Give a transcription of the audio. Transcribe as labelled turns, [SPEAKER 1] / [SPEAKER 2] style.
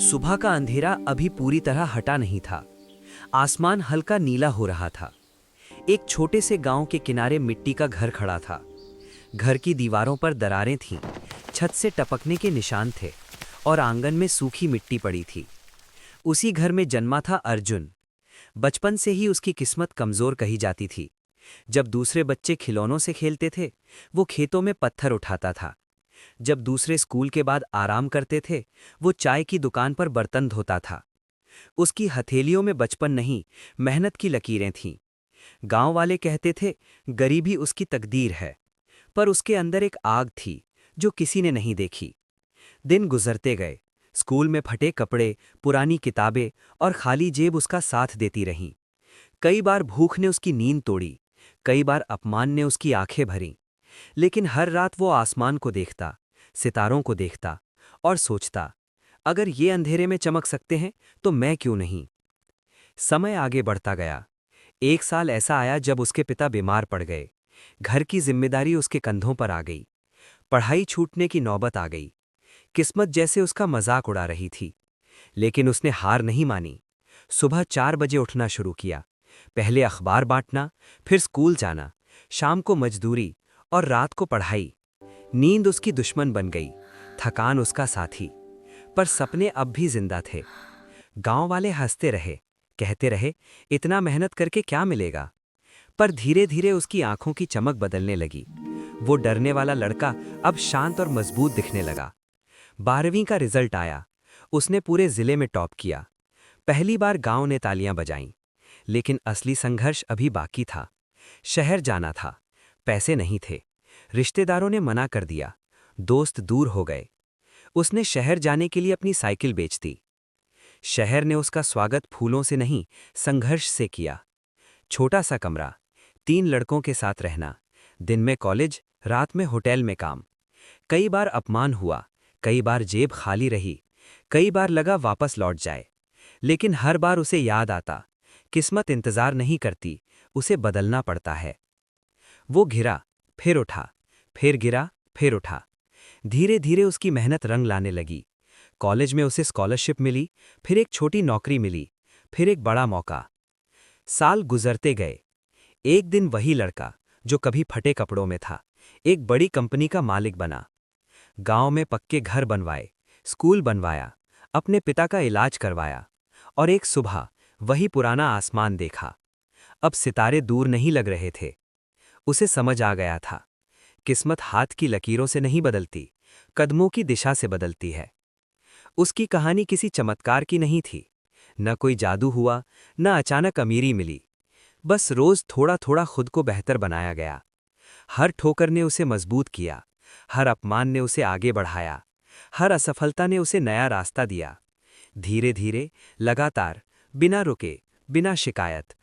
[SPEAKER 1] सुबह का अंधेरा अभी पूरी तरह हटा नहीं था। आसमान हल्का नीला हो रहा था। एक छोटे से गांव के किनारे मिट्टी का घर खड़ा था। घर की दीवारों पर दरारें थीं, छत से टपकने के निशान थे और आंगन में सूखी मिट्टी पड़ी थी। उसी घर में जन्मा था अर्जुन। बचपन से ही उसकी किस्मत कमजोर कही जाती थी। जब दूसरे बच्चे खिलौनों से खेलते थे, वो खेतों में पत्थर उठाता था। जब दूसरे स्कूल के बाद आराम करते थे, वो चाय की दुकान पर बर्तन धोता था। उसकी हथेलियों में बचपन नहीं, मेहनत की लकीरें थीं। गांव वाले कहते थे, गरीबी उसकी तकदीर है, पर उसके अंदर एक आग थी जो किसी ने नहीं देखी। दिन गुजरते गए। स्कूल में फटे कपड़े, पुरानी किताबें और खाली जेब उसका साथ देती रहीं। कई बार भूख ने उसकी नींद तोड़ी, कई बार अपमान ने उसकी आंखें भरीं। लेकिन हर रात वो आसमान को देखता, सितारों को देखता और सोचता, अगर ये अंधेरे में चमक सकते हैं तो मैं क्यों नहीं। समय आगे बढ़ता गया। एक साल ऐसा आया जब उसके पिता बीमार पड़ गए। घर की जिम्मेदारी उसके कंधों पर आ गई। पढ़ाई छूटने की नौबत आ गई। किस्मत जैसे उसका मजाक उड़ा रही थी। लेकिन उसने हार नहीं मानी। सुबह 4 बजे उठना शुरू किया। पहले अखबार बांटना, फिर स्कूल जाना, शाम को मजदूरी और रात को पढ़ाई। नींद उसकी दुश्मन बन गई, थकान उसका साथी। पर सपने अब भी जिंदा थे। गांव वाले हंसते रहे, कहते रहे, इतना मेहनत करके क्या मिलेगा। पर धीरे धीरे उसकी आंखों की चमक बदलने लगी। वो डरने वाला लड़का अब शांत और मजबूत दिखने लगा। 12वीं का रिजल्ट आया। उसने पूरे जिले में टॉप किया। पहली बार गांव ने तालियां बजाईं। लेकिन असली संघर्ष अभी बाकी था। शहर जाना था। पैसे नहीं थे। रिश्तेदारों ने मना कर दिया। दोस्त दूर हो गए। उसने शहर जाने के लिए अपनी साइकिल बेच दी। शहर ने उसका स्वागत फूलों से नहीं, संघर्ष से किया। छोटा सा कमरा, 3 लड़कों के साथ रहना, दिन में कॉलेज, रात में होटल में काम। कई बार अपमान हुआ, कई बार जेब खाली रही, कई बार लगा वापस लौट जाए। लेकिन हर बार उसे याद आता, किस्मत इंतजार नहीं करती, उसे बदलना पड़ता है। वो घिरा, फिर उठा, फिर गिरा, फिर उठा। धीरे धीरे उसकी मेहनत रंग लाने लगी। कॉलेज में उसे स्कॉलरशिप मिली, फिर एक छोटी नौकरी मिली, फिर एक बड़ा मौका। साल गुजरते गए। एक दिन वही लड़का, जो कभी फटे कपड़ों में था, एक बड़ी कंपनी का मालिक बना। गांव में पक्के घर बनवाए, स्कूल बनवाया, अपने पिता का इलाज करवाया। और एक सुबह वही पुराना आसमान देखा। अब सितारे दूर नहीं लग रहे थे। उसे समझ आ गया था, किस्मत हाथ की लकीरों से नहीं बदलती, कदमों की दिशा से बदलती है। उसकी कहानी किसी चमत्कार की नहीं थी। न कोई जादू हुआ, न अचानक अमीरी मिली। बस रोज थोड़ा थोड़ा खुद को बेहतर बनाया गया। हर ठोकर ने उसे मजबूत किया, हर अपमान ने उसे आगे बढ़ाया, हर असफलता ने उसे नया रास्ता दिया। धीरे धीरे, लगातार, बिना रुके, बिना शिकायत,